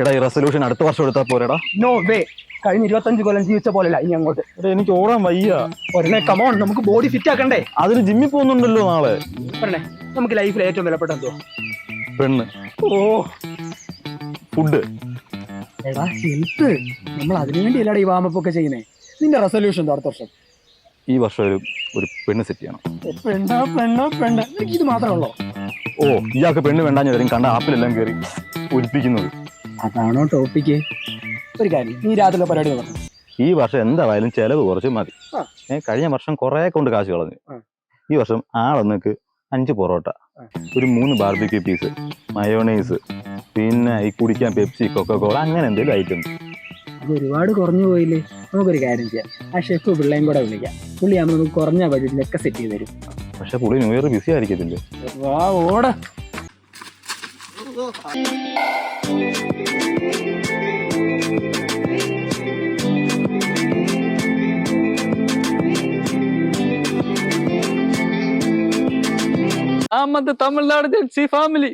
എടാ ഈ റെസൊല്യൂഷൻ അടുത്ത വർഷം എടുത്താൽ പോരെടാ. No way. കഴിഞ്ഞ 25 കൊല്ലം ജീവിച്ച പോലെയല്ല ഇനി അങ്ങോട്ട്. എനിക്ക് ഓടാൻ വയ്യ. ഒരെണ്ണേ കമോൺ, നമുക്ക് ബോഡി ഫിറ്റ് ആക്കണ്ടേ? അതിന് ജിമ്മിൽ പോകുന്നുണ്ടല്ലോ നാളെ. പറഞ്ഞേ, നമുക്ക് ലൈഫിൽ ഏറ്റവും വിലപ്പെട്ട എന്തോ? പെണ്ണ്. ഓ, ഫുഡ്. എടാ ഹെൽത്ത്. നമ്മൾ അതിനു വേണ്ടി അല്ലാടെ ഈ വാമപ്പൊക്കെ ചെയ്യുന്നേ. നിന്റെ റെസൊല്യൂഷൻ എന്തോ അടുത്ത വർഷം? ഈ വർഷം ഒരു പെണ്ണ് സെറ്റ് ചെയ്യണം. പെണ്ണ എനിക്ക് ഇത് മാത്രമേ ഉള്ളൂ. ഓ, ഇയാൾക്ക് പെണ്ണ് വേണ്ടാഞ്ഞ വരും കണ്ട ആപ്പിലെല്ലാം കയറി ഒലിപ്പിക്കുന്നത്. അതാണോ ടോപ്പിക്ക്? ഒരു കാര്യം, നീ രാത്രിയിലെ പരിപാടി പറഞ്ഞു. ഈ വർഷം എന്തായാലും ചെലവ് കുറച്ച് മതി. കഴിഞ്ഞ വർഷം കുറെ കൊണ്ട് കാശ് കളഞ്ഞു. ഈ വർഷം ആളൊന്നക്ക് 5 പൊറോട്ട, ഒരു 3 ബാർബിക്യൂ പീസ്, മയോണൈസ്, പിന്നെ ഈ കുടിക്കാൻ പെപ്സി, കൊക്കക്കോള, അങ്ങനെ എന്തെങ്കിലും ഐറ്റംസ്. അത് ഒരുപാട് കുറഞ്ഞു പോയില്ലേ? നമുക്കൊരു കാര്യം ചെയ്യാം, ആ ഷെഫ് പിള്ളേയും കൂടെ വിളിക്കാം. പുള്ളിയാകുമ്പോൾ നമുക്ക് കുറഞ്ഞ ബജറ്റിലൊക്കെ സെറ്റ് ചെയ്ത് തരും. പക്ഷെ പുള്ളി ന്യൂ ഇയർ ബിസി ആയിരിക്കത്തില്ലേ? വാ ഓട. Tamil Nadu Jersey family.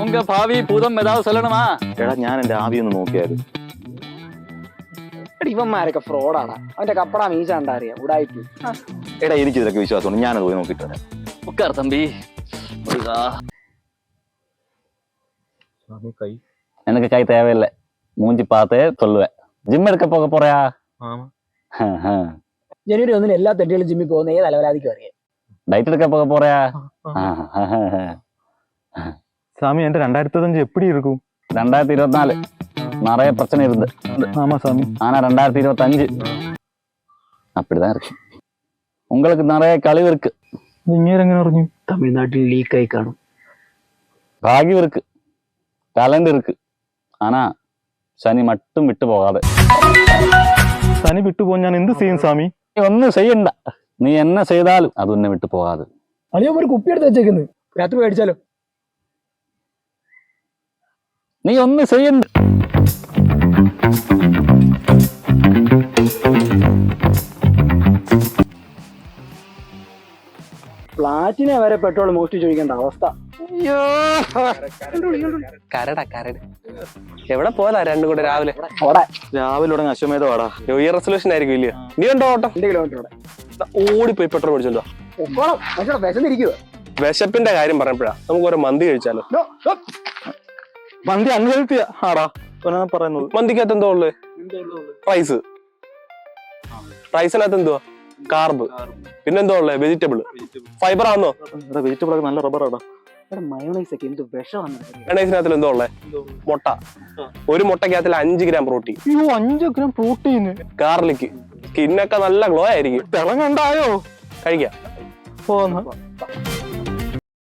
உங்க பாவி பூதம் ஏதாவது சொல்லணுமா? എടാ ഞാൻ എന്റെ ആവി ഒന്ന് നോക്കിയായിരുന്നു. ഇവന്മാരൊക്കെ ഫ്രോഡാണ്. അവന്റെ കപ്പട മീശ കണ്ടാ അറിയാം. ഉടായിപ്പ്. എടാ എനിക്ക് ഇതിലൊക്കെ വിശ്വാസമുണ്ട്, ഞാനത് പോയി നോക്കിട്ട് വരാം. உட்கார் தம்பி. எனக்கு கை தேவையில்லை, மூஞ்சி பார்த்தே சொல்லுவேன். ஜிம் எடுக்க போக போறியா? ജനുവരി 1 എല്ലാ തെറ്റുകളും ജിമ്മിൽ പോകുന്ന ഏത് അലവലാതിക്കും അറിയാം. ഡയറ്റ് എടുക്ക പോക പോറിയാ? சாமி என்கிட்ட 2025 எப்படி இருக்கும்? 2024 நிறைய பிரச்சனை இருந்து. ஆமா சாமி. ஆனா 2025 அப்படிதான் இருக்கு. உங்களுக்கு நிறைய கழிவு இருக்கு. ഇങ്ങനെ എങ്ങനെ അറിഞ്ഞു? തമിഴ്നാട്ടിൽ ലീക്കായി കാണും. ഭാഗ്യം இருக்கு, ടാലന്റ് இருக்கு. ஆனா ശനി மட்டும் വിട്ടു പോകാതെ. ശനി വിട്ടുപോകാൻ ഞാൻ എന്ത് ചെയ്യും സാമി? ഒന്നും ചെയ്യണ്ട, നീ എന്നെ ചെയ്താലും അതൊന്നെ വിട്ടു പോകാതെ. അളിയൻ ഒരു കുപ്പി എടുത്ത് വെച്ചേക്കുന്നു, രാത്രി മേടിച്ചാലോ? നീ ഒന്നും ചെയ്യണ്ട. ഫ്ലാറ്റിനെ വരെ പെട്രോൾ മോഷ്ടിച്ച് ചോദിക്കേണ്ട അവസ്ഥ. കരട് എവിടെ പോലാ രണ്ടും കൂടെ രാവിലെ തുടങ്ങി അശ്വമേധമാടാ. ന്യൂ ഇയർ റെസൊല്യൂഷൻ ആയിരിക്കും ഇല്ലയോ? നീ ഉണ്ടോ ഓട്ടം? 2 കിലോമീറ്റർ ഓടിപ്പോയി പെട്രോൾ മേടിച്ചോ. വിശന്നിരിക്കുക. വിശപ്പിന്റെ കാര്യം പറഞ്ഞപ്പോഴാ നമുക്ക് ഓരോ മന്തി കഴിച്ചാലോ? മന്തി അൺഹെൽത്തി ആടാ പറയുന്നത്. മന്തിക്കകത്ത് എന്തോ ഉള്ളു? റൈസിനകത്ത് എന്തുവാ? കാർബ്. പിന്നെന്തോ ഉള്ളേ? വെജിറ്റബിൾ. ഫൈബർ ആണോ? വെജിറ്റബിൾ ഒക്കെ നല്ല റബ്ബറാടാ. മയോണൈസിനകത്ത് എന്തോ ഉള്ളേ? മുട്ട. ഒരു മുട്ടക്കകത്തിൽ 5 gram protein. 5 gram protein. Garlic. സ്കിന്നൊക്കെ നല്ല ഗ്ലോ ആയിരിക്കും. തിളങ്ങണ്ടായോ? കഴിക്കാം.